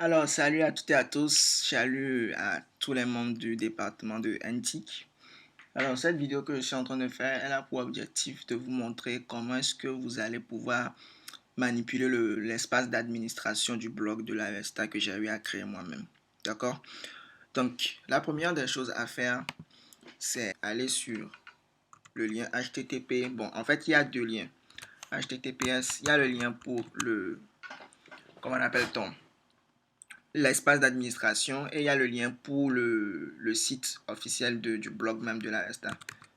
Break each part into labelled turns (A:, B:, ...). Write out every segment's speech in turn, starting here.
A: Alors, salut à toutes et à tous, salut à tous les membres du département de NTIC. Alors, cette vidéo que je suis en train de faire, elle a pour objectif de vous montrer comment est-ce que vous allez pouvoir manipuler l'espace d'administration du blog de la Vesta que j'ai eu à créer moi-même. D'accord? Donc, la première des choses à faire, c'est aller sur le lien HTTP. Bon, en fait, il y a deux liens. HTTPS, il y a le lien pour comment appelle-t-on? L'espace d'administration et il y a le lien pour le site officiel du blog même de l'Aresta.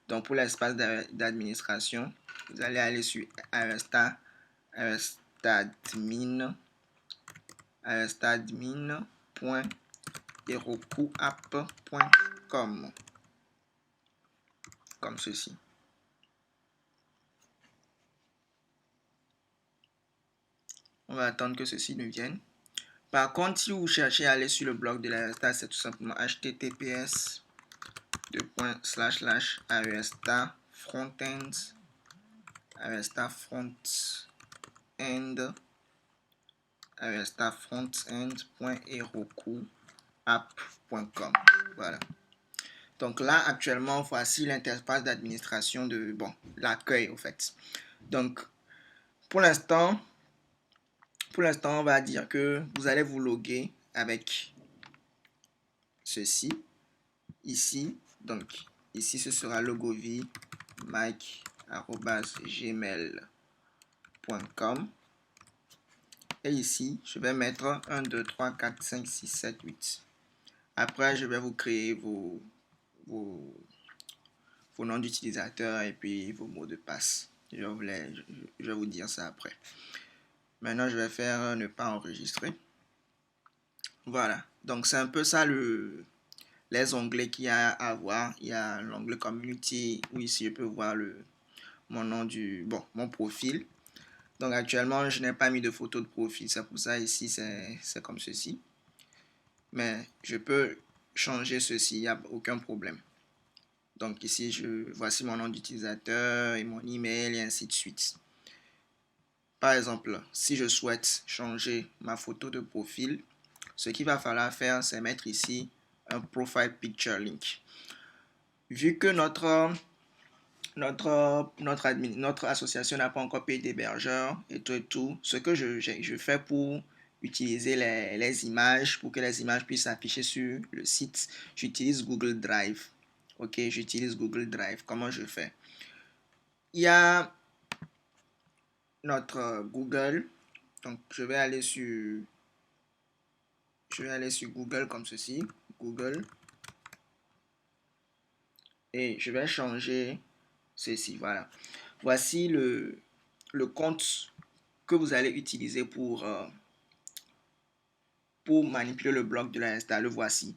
A: Donc pour l'espace d'administration, vous allez aller sur arestadmin.herokuapp.com comme ceci. On va attendre que ceci ne vienne. Par contre, si vous cherchez à aller sur le blog de l'Aresta, c'est tout simplement https://aresta frontend aresta.herokuapp.com. Voilà. Donc là, actuellement, voici l'interface d'administration de, l'accueil, au fait. Donc, pour l'instant, on va dire que vous allez vous loguer avec ceci, ici. Donc, ici, ce sera logovimike@gmail.com. Et ici, je vais mettre 1, 2, 3, 4, 5, 6, 7, 8. Après, je vais vous créer vos noms d'utilisateurs et puis vos mots de passe. Je vais vous dire ça après. Maintenant, je vais faire ne pas enregistrer. Voilà. Donc, c'est un peu ça les onglets qu'il y a à voir. Il y a l'onglet Community où ici, je peux voir mon nom mon profil. Donc, actuellement, je n'ai pas mis de photo de profil. C'est pour ça, ici, c'est comme ceci. Mais je peux changer ceci, il n'y a aucun problème. Donc ici, voici mon nom d'utilisateur et mon email et ainsi de suite. Par exemple, si je souhaite changer ma photo de profil, ce qu'il va falloir faire, c'est mettre ici un profile picture link. Vu que notre association n'a pas encore payé d'hébergeur et tout, ce que je fais pour utiliser les images, pour que les images puissent s'afficher sur le site, j'utilise Google Drive. Ok, j'utilise Google Drive. Comment je fais? Il y a notre Google. Donc, je vais aller sur Google comme ceci. Google. Et je vais changer ceci. Voilà. Voici le compte que vous allez utiliser pour manipuler le blog de l'Insta. Le voici.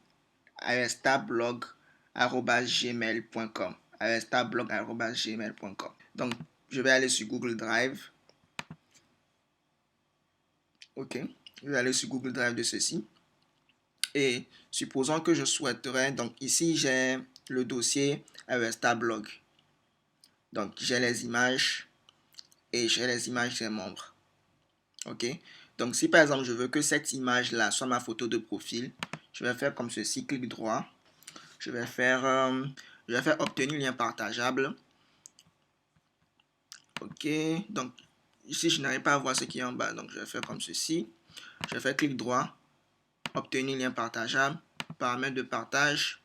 A: arestablog@gmail.com. arestablog@gmail.com. Donc, je vais aller sur Google Drive. Ok. Je vais aller sur Google Drive de ceci. Et supposons que je souhaiterais, donc ici j'ai le dossier Aresta Blog. Donc j'ai les images et j'ai les images des membres. Ok. Donc si par exemple je veux que cette image là soit ma photo de profil, je vais faire comme ceci, clic droit. Je vais faire obtenir lien partageable. Ok. Donc ici je n'arrive pas à voir ce qui est en bas, donc je vais faire comme ceci. Je vais faire clic droit, obtenir lien partageable, paramètres de partage,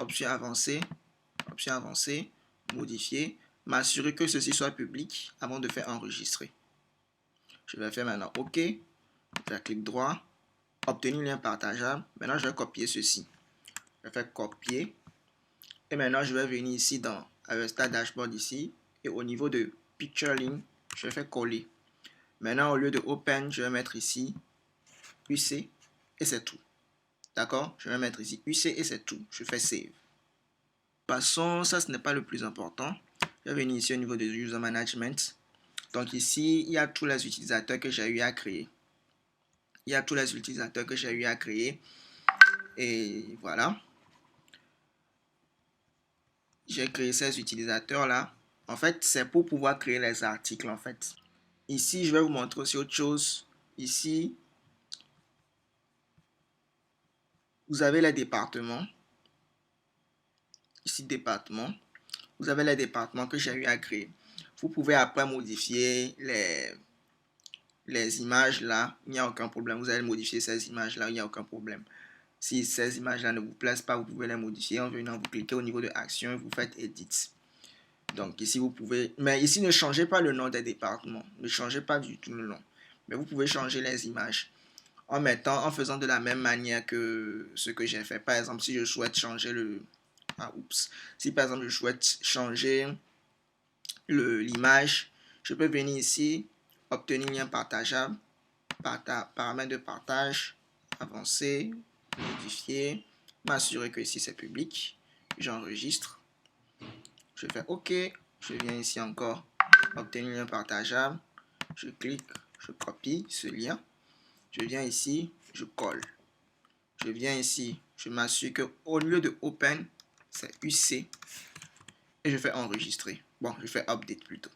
A: option avancée, modifier, m'assurer que ceci soit public avant de faire enregistrer. Je vais faire maintenant OK, je vais clic droit, obtenir lien partageable. Maintenant, je vais copier ceci. Je vais faire copier. Et maintenant, je vais venir ici dans Aresta Dashboard ici. Et au niveau de Picture Link, je vais faire coller. Maintenant, au lieu de Open, je vais mettre ici UC et c'est tout. D'accord? Je vais mettre ici UC et c'est tout. Je fais Save. Passons, ça ce n'est pas le plus important. Je vais venir ici au niveau de User Management. Donc ici, il y a tous les utilisateurs que j'ai eu à créer. Et voilà. J'ai créé ces utilisateurs-là. En fait, c'est pour pouvoir créer les articles, en fait. Ici, je vais vous montrer aussi autre chose. Ici, vous avez les départements. Ici, département. Vous avez les départements que j'ai eu à créer. Vous pouvez après modifier les images là. Il n'y a aucun problème. Vous allez modifier ces images là. Il n'y a aucun problème. Si ces images-là ne vous plaisent pas, vous pouvez les modifier en venant, vous cliquez au niveau de Action et vous faites Edit. Donc ici, vous pouvez... Mais ici, ne changez pas le nom des départements. Ne changez pas du tout le nom. Mais vous pouvez changer les images en faisant de la même manière que ce que j'ai fait. Par exemple, si je souhaite changer le... Ah, oups. Si par exemple, je souhaite changer l'image, je peux venir ici, obtenir lien partageable, paramètres de partage, avancer, modifier, m'assurer que ici c'est public, j'enregistre, je fais OK, je viens ici encore, obtenir lien partageable, je clique, je copie ce lien, je viens ici, je colle, je viens ici, je m'assure que au lieu de Open, c'est UC, et je fais enregistrer, bon, je fais Update plutôt.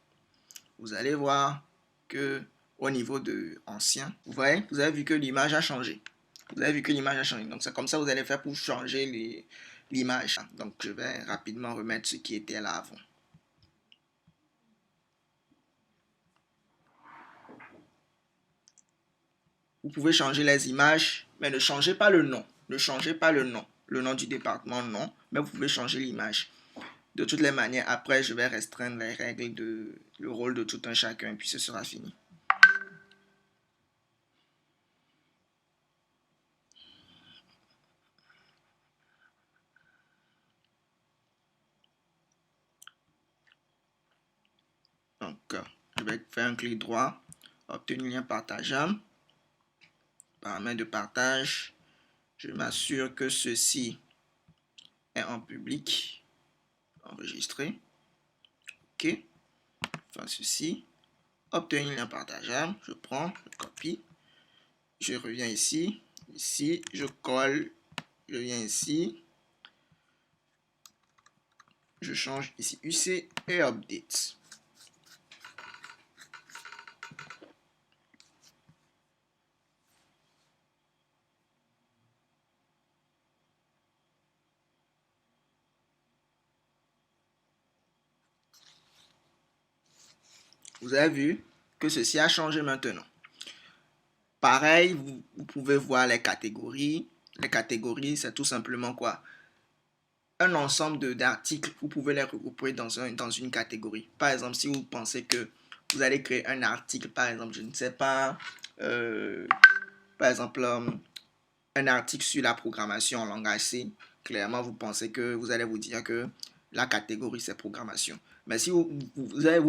A: Vous allez voir que au niveau de ancien, vous voyez, vous avez vu que l'image a changé. Vous avez vu que l'image a changé. Donc, c'est comme ça que vous allez faire pour changer l'image. Donc, je vais rapidement remettre ce qui était là avant. Vous pouvez changer les images, mais ne changez pas le nom. Ne changez pas le nom. Le nom du département, non. Mais vous pouvez changer l'image. De toutes les manières, après, je vais restreindre les règles le rôle de tout un chacun, puis ce sera fini. Donc, je vais faire un clic droit, obtenir lien partageable, paramètres de partage. Je m'assure que ceci est en public, enregistré. OK. Enfin, ceci, obtenir lien partageable. Je prends, je copie. Je reviens ici, ici, je colle. Je viens ici. Je change ici UC et Update. Vous avez vu que ceci a changé maintenant. Pareil, vous pouvez voir les catégories. Les catégories, c'est tout simplement quoi? Un ensemble d'articles, vous pouvez les regrouper dans une catégorie. Par exemple, si vous pensez que vous allez créer un article, par exemple, je ne sais pas, par exemple, un article sur la programmation en langage C, clairement, vous pensez que vous allez vous dire que la catégorie, c'est programmation. Mais si vous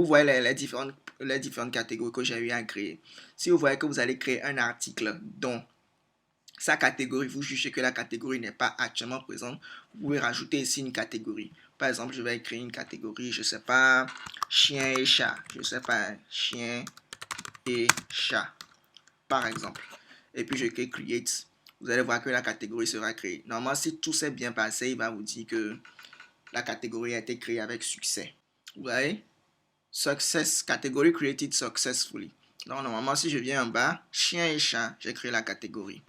A: voyez les différentes catégories que j'ai eu à créer, si vous voyez que vous allez créer un article dont sa catégorie, vous jugez que la catégorie n'est pas actuellement présente, vous pouvez rajouter ici une catégorie. Par exemple, je vais créer une catégorie, je ne sais pas, chien et chat. Je ne sais pas, chien et chat, par exemple. Et puis, je clique Create. Vous allez voir que la catégorie sera créée. Normalement, si tout s'est bien passé, il va vous dire que la catégorie a été créée avec succès. Vous voyez? Success, catégorie created successfully. Donc, normalement, si je viens en bas, chien et chat, j'ai créé la catégorie.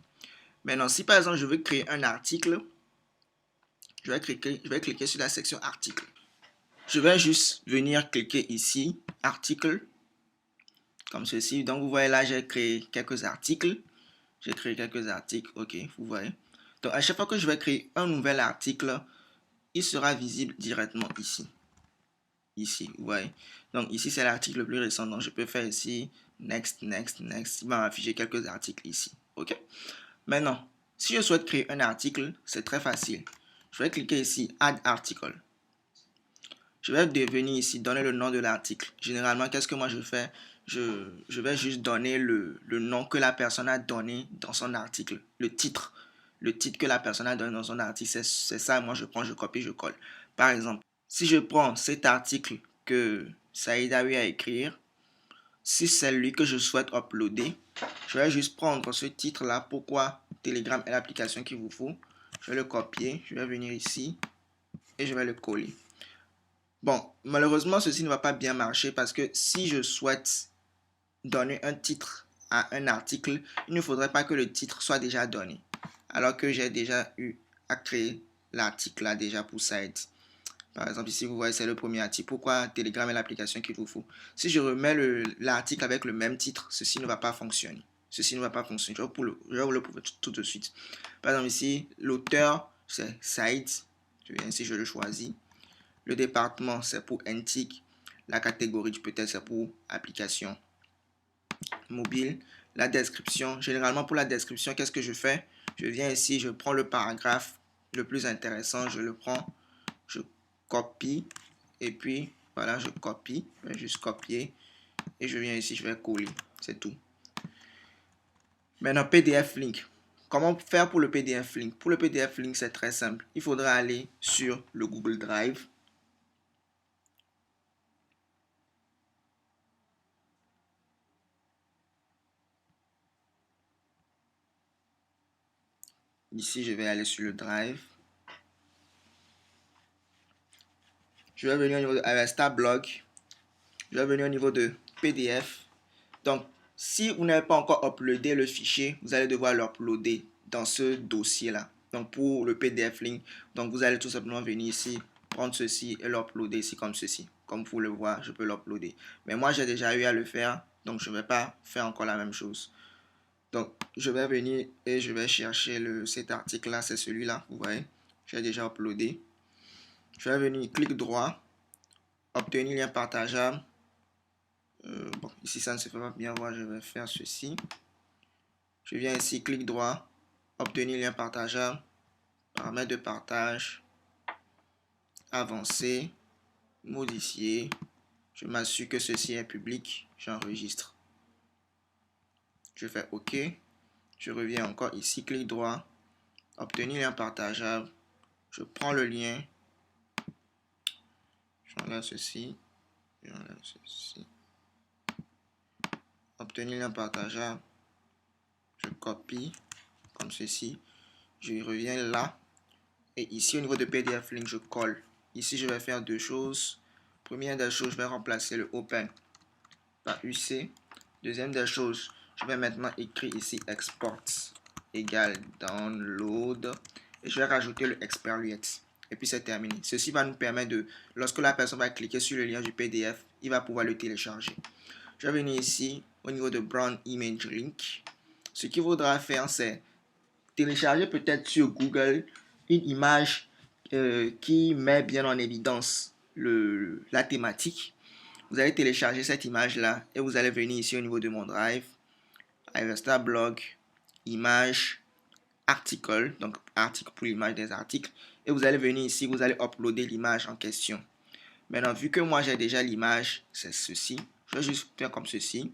A: Maintenant, si par exemple, je veux créer un article, je vais cliquer sur la section article. Je vais juste venir cliquer ici, article, comme ceci. Donc, vous voyez là, j'ai créé quelques articles. J'ai créé quelques articles, ok, vous voyez. Donc, à chaque fois que je vais créer un nouvel article, il sera visible directement ici. Ici, vous voyez. Donc, ici, c'est l'article le plus récent. Donc, je peux faire ici, next, next, next. Il va m'afficher quelques articles ici, ok. Maintenant, si je souhaite créer un article, c'est très facile. Je vais cliquer ici, Add Article. Je vais venir ici, donner le nom de l'article. Généralement, qu'est-ce que moi je fais? Je vais juste donner le nom que la personne a donné dans son article. Le titre. Le titre que la personne a donné dans son article, c'est ça. Moi, je prends, je copie, je colle. Par exemple, si je prends cet article que Saïd a eu à écrire, si c'est lui que je souhaite uploader, je vais juste prendre ce titre-là. Pourquoi Telegram est l'application qu'il vous faut. Je vais le copier, je vais venir ici et je vais le coller. Bon, malheureusement, ceci ne va pas bien marcher parce que si je souhaite donner un titre à un article, il ne faudrait pas que le titre soit déjà donné. alors que j'ai déjà eu à créer l'article là déjà pour Site. Par exemple, ici, vous voyez, c'est le premier article. Pourquoi Telegram est l'application qu'il vous faut? Si je remets l'article avec le même titre, ceci ne va pas fonctionner. Ceci ne va pas fonctionner. Je vais vous le prouver tout de suite. Par exemple, ici, l'auteur, c'est Site. Je viens ici, je le choisis. Le département, c'est pour Antique. La catégorie, peut-être, c'est pour application mobile. La description, généralement, pour la description, qu'est-ce que je fais? Je viens ici, je prends le paragraphe le plus intéressant, je le prends, je copie et puis voilà, je copie, je vais juste copier et je viens ici, je vais coller, c'est tout. Maintenant, PDF link. Comment faire pour le PDF link? Pour le PDF link, c'est très simple. Il faudra aller sur le Google Drive. Ici, je vais aller sur le Drive. Je vais venir au niveau de Avesta Blog. Je vais venir au niveau de PDF. Donc, si vous n'avez pas encore uploadé le fichier, vous allez devoir l'uploader dans ce dossier-là. Donc, pour le PDF link, donc vous allez tout simplement venir ici, prendre ceci et l'uploader ici comme ceci. Comme vous le voyez, je peux l'uploader. Mais moi, j'ai déjà eu à le faire, donc je ne vais pas faire encore la même chose. Donc, je vais venir et je vais chercher cet article-là, c'est celui-là, vous voyez. J'ai déjà uploadé. Je vais venir, clic droit, obtenir lien partageable. Bon, ici ça ne se fait pas bien voir, je vais faire ceci. Je viens ici, clic droit, obtenir lien partageable, paramètres de partage, avancer, modifier. Je m'assure que ceci est public, j'enregistre. Je fais OK. Je reviens encore ici, clic droit, obtenir lien partageable. Je prends le lien, j'enlève ceci, j'enlève ceci. Obtenir lien partageable. Je copie comme ceci. Je reviens là. Et ici, au niveau de PDF Link, je colle. Ici, je vais faire deux choses. Première des choses, je vais remplacer le Open par UC. Deuxième des choses, je vais maintenant écrire ici Export égale Download. Et je vais rajouter le Expert. Et puis, c'est terminé. Ceci va nous permettre de, lorsque la personne va cliquer sur le lien du PDF, il va pouvoir le télécharger. Je vais venir ici, au niveau de Brown Image Link. Ce qu'il faudra faire, c'est télécharger peut-être sur Google une image qui met bien en évidence la thématique. Vous allez télécharger cette image-là et vous allez venir ici au niveau de mon drive, Avesta Blog, image, article, donc article pour l'image des articles. Et vous allez venir ici, vous allez uploader l'image en question. Maintenant, vu que moi j'ai déjà l'image, c'est ceci. Je vais juste faire comme ceci.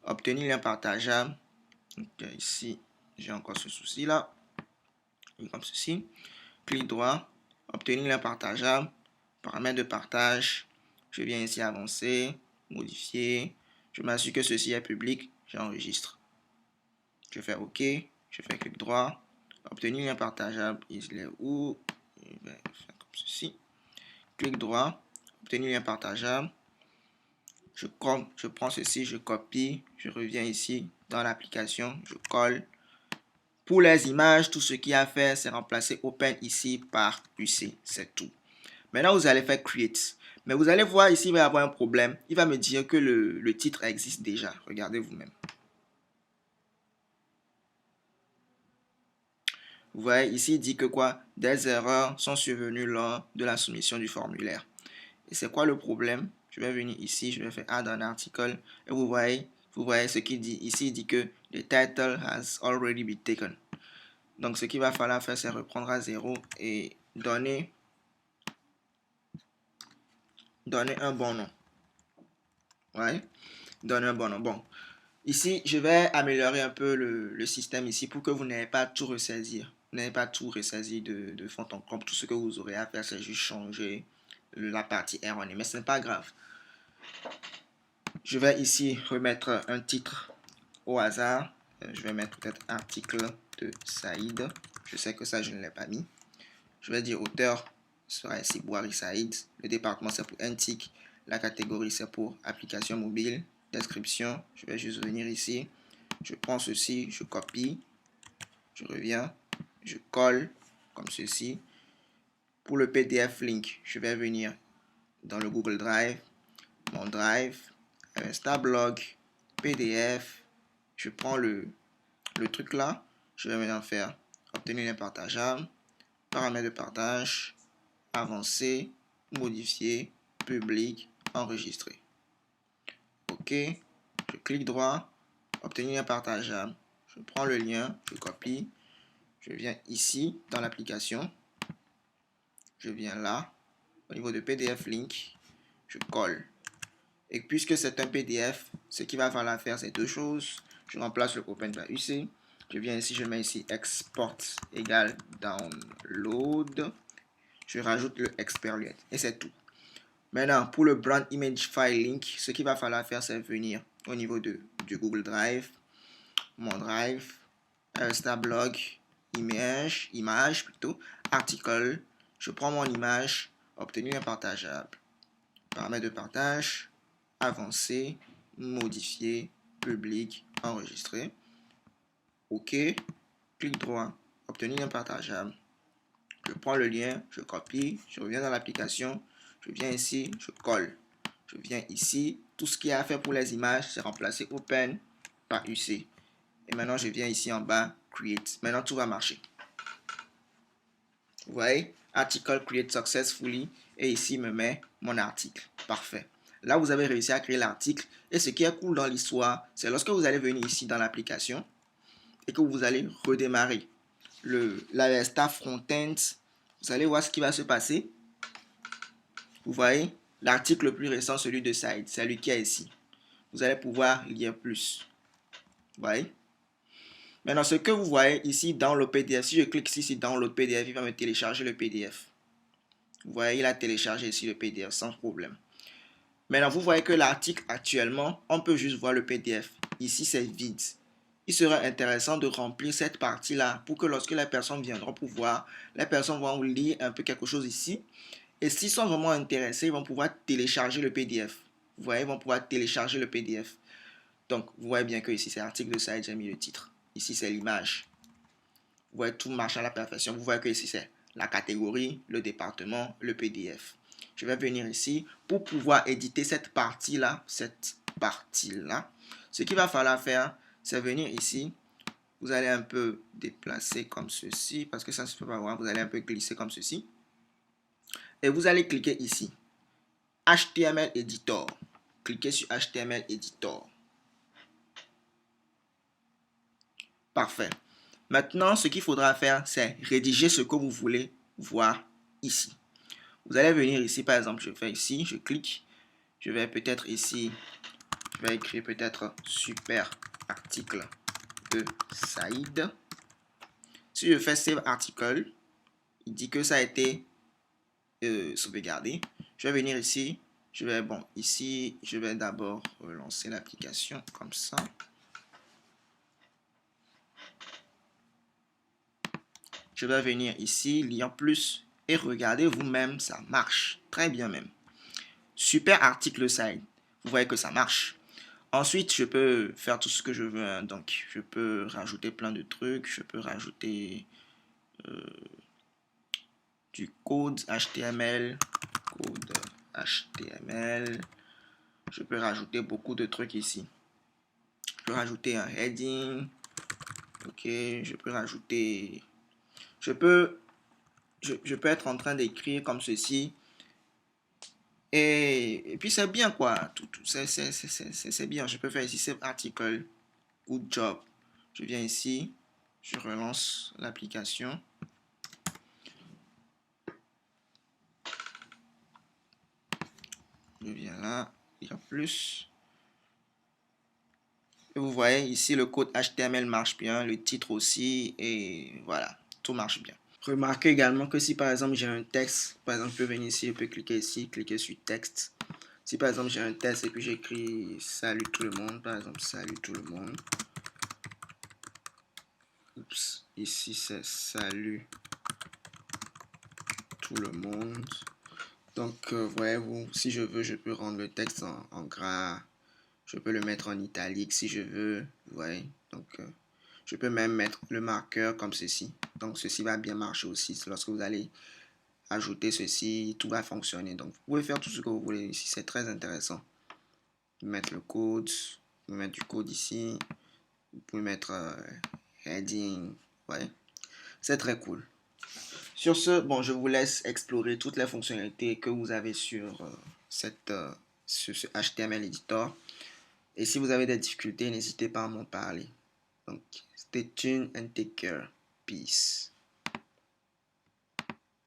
A: Obtenir lien partageable. Donc, ici, j'ai encore ce souci-là. Comme ceci. Clic droit. Obtenir lien partageable. Paramètres de partage. Je viens ici avancer. Modifier. Je m'assure que ceci est public. J'enregistre. Je fais OK. Je fais clic droit. Obtenir lien partageable. Il est où? Je vais faire comme ceci. Clic droit. Obtenir lien partageable. Je prends ceci, je copie, je reviens ici dans l'application, je colle. Pour les images, tout ce qu'il y a à faire, c'est remplacer Open ici par UC, c'est tout. Maintenant, vous allez faire Create. Mais vous allez voir ici, il va y avoir un problème. Il va me dire que le titre existe déjà. Regardez vous-même. Vous voyez, ici, il dit que quoi? Des erreurs sont survenues lors de la soumission du formulaire. Et c'est quoi le problème? Je vais venir ici, je vais faire Add un article. Et vous voyez ce qu'il dit. Ici, il dit que the title has already been taken. Donc, ce qu'il va falloir faire, c'est reprendre à 0 et donner un bon nom. Ouais, donner un bon nom. Bon, ici, je vais améliorer un peu le système ici pour que vous n'ayez pas tout ressaisir. Vous n'avez pas tout ressaisi de fond en comble. Tout ce que vous aurez à faire, c'est juste changer la partie erronée. Mais ce n'est pas grave. Je vais ici remettre un titre au hasard. Je vais mettre peut-être article de Saïd. Je sais que ça, je ne l'ai pas mis. Je vais dire auteur sera ici Bouhari Saïd. Le département, c'est pour Antique. La catégorie, c'est pour application mobile. Description, je vais juste venir ici. Je prends ceci, je copie. Je reviens. je colle comme ceci. Pour le PDF link, je vais venir dans le Google Drive, mon Drive, Instablog, PDF. Je prends le truc là, je vais maintenant faire obtenir lien partageable, paramètres de partage, avancer, modifier, public, enregistrer. OK, je clique droit, obtenir lien partageable. Je prends le lien, je copie, je viens ici dans l'application, je viens là, au niveau de PDF link, je colle. Et puisque c'est un PDF, ce qu'il va falloir faire, c'est deux choses. Je remplace le open par UC. Je viens ici, je mets ici export égale download. Je rajoute le expert et c'est tout. Maintenant, pour le brand image file link, ce qu'il va falloir faire, c'est venir au niveau du Google Drive, mon Drive, Instablog, image plutôt, article. Je prends mon image, obtenir un partageable, paramètres de partage, avancer, modifier, public, enregistrer. OK, clic droit, obtenir un partageable. Je prends le lien, je copie, je reviens dans l'application, je viens ici, je colle. Je viens ici, tout ce qu'il y a à faire pour les images, c'est remplacer Open par UC. Et maintenant, je viens ici en bas, Create. Maintenant, tout va marcher. Vous voyez, Article Create Successfully. Et ici, il me met mon article. Parfait. Là, vous avez réussi à créer l'article. Et ce qui est cool dans l'histoire, c'est lorsque vous allez venir ici dans l'application et que vous allez redémarrer la Vesta Frontend, vous allez voir ce qui va se passer. Vous voyez, l'article le plus récent, celui de Side, c'est lui qui est ici. Vous allez pouvoir lire plus. Vous voyez? Maintenant, ce que vous voyez ici dans le PDF, si je clique ici dans le PDF, il va me télécharger le PDF. Vous voyez, il a téléchargé ici le PDF sans problème. Maintenant, vous voyez que l'article actuellement, on peut juste voir le PDF. Ici, c'est vide. Il sera intéressant de remplir cette partie-là pour que lorsque les personnes viendront pour voir, les personnes vont lire un peu quelque chose ici. Et s'ils sont vraiment intéressés, ils vont pouvoir télécharger le PDF. Vous voyez, ils vont pouvoir télécharger le PDF. Donc, vous voyez bien que ici, c'est l'article de ça, j'ai mis le titre. Ici, c'est l'image. Vous voyez, tout marche à la perfection. Vous voyez que ici, c'est la catégorie, le département, le PDF. Je vais venir ici pour pouvoir éditer cette partie-là. Ce qu'il va falloir faire, c'est venir ici. Vous allez un peu déplacer comme ceci, parce que ça ne se peut pas voir. Vous allez un peu glisser comme ceci. Et vous allez cliquer ici. HTML Editor. Cliquez sur HTML Editor. Parfait. Maintenant, ce qu'il faudra faire, c'est rédiger ce que vous voulez voir ici. Vous allez venir ici, par exemple, je fais ici, je clique. Je vais peut-être ici, je vais écrire peut-être super article de Saïd. Si je fais save article, il dit que ça a été sauvegardé. Je vais venir ici, je vais d'abord relancer l'application comme ça. Je vais venir ici, lire plus et regardez vous-même, ça marche très bien même. Super article site. Vous voyez que ça marche. Ensuite, je peux faire tout ce que je veux. Hein. Donc, je peux rajouter plein de trucs. Je peux rajouter du code HTML. Je peux rajouter beaucoup de trucs ici. Je peux rajouter un heading. Ok, je peux rajouter... Je peux être en train d'écrire comme ceci. Et puis c'est bien quoi. C'est bien. Je peux faire ici save article. Good job. Je viens ici. Je relance l'application. Je viens là. Il y a plus. Et vous voyez ici le code HTML marche bien. Le titre aussi. Et voilà. Tout marche bien. Remarquez également que si par exemple j'ai un texte, par exemple je peux venir ici, je peux cliquer ici, cliquer sur texte. Si par exemple j'ai un texte et puis j'écris salut tout le monde, par exemple salut tout le monde. Oups, ici c'est salut tout le monde. Donc voyez-vous, si je veux, je peux rendre le texte en gras. Je peux le mettre en italique si je veux. Vous voyez, donc je peux même mettre le marqueur comme ceci. Donc, ceci va bien marcher aussi. Lorsque vous allez ajouter ceci, tout va fonctionner. Donc, vous pouvez faire tout ce que vous voulez ici. C'est très intéressant. Vous pouvez mettre le code. Vous pouvez mettre du code ici. Vous pouvez mettre heading. Ouais. C'est très cool. Sur ce, bon, je vous laisse explorer toutes les fonctionnalités que vous avez sur, sur ce HTML Editor. Et si vous avez des difficultés, n'hésitez pas à m'en parler. Donc, stay tuned and take care. Peace.